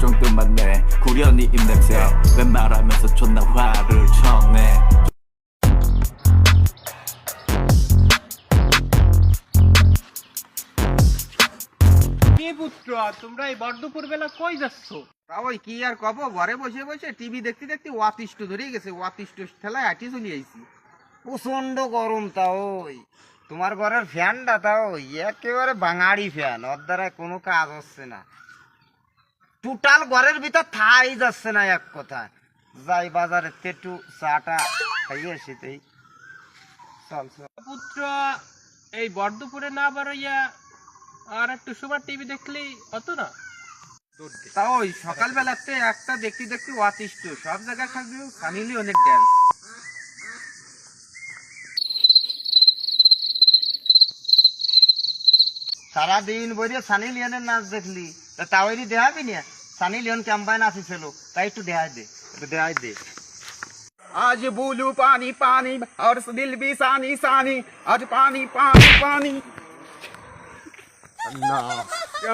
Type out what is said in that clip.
정도만 내 구련이 입냄새 웬말하면서 존나 화를 쳐내 কে পুত্র তোমরা এই বড়দুপুর বেলা কই যাচ্ছ? তা ওই কি আর কব, ঘরে বসে বসে টিভি দেখতে দেখতে অতিষ্ঠ ধরে গেছে, অতিষ্ঠ ঠেলায় হাঁটি চলে আইছি। প্রচন্ড গরম, তা ওই তোমার ঘরের ফ্যানটা তাও একেবারে বাঙাড়ি ফ্যান, ওর দ্বারা কোনো কাজ হচ্ছে না, টোটাল ঘরের ভিতর থাই যাচ্ছে না এক কথা। যাই বাজারে একটু চাটা খাইয়ে সেটাই চলছে। পুত্র এই বড়দুপুরে না বারইয়া আর একটু সময় টিভি দেখলেই হতো না? তা ওই সকালবেলাতে একটা দেখতে দেখতে অতিষ্ঠ, সব জায়গায় থাকবে সানি লিওনের ড্যান্স। সারাদিন বইরে সানি লিওনের নাচ দেখলি, তা তাওয়ারি দেখাবি না? সানি লিওন ক্যাম্পায় নাচিছিল, তাই একটু দেখাই দে, একটু দেখাই দে। आज बोलू पानी पानी और दिल भी सानी सानी, आज पानी पानी पानी। अल्लाह, क्या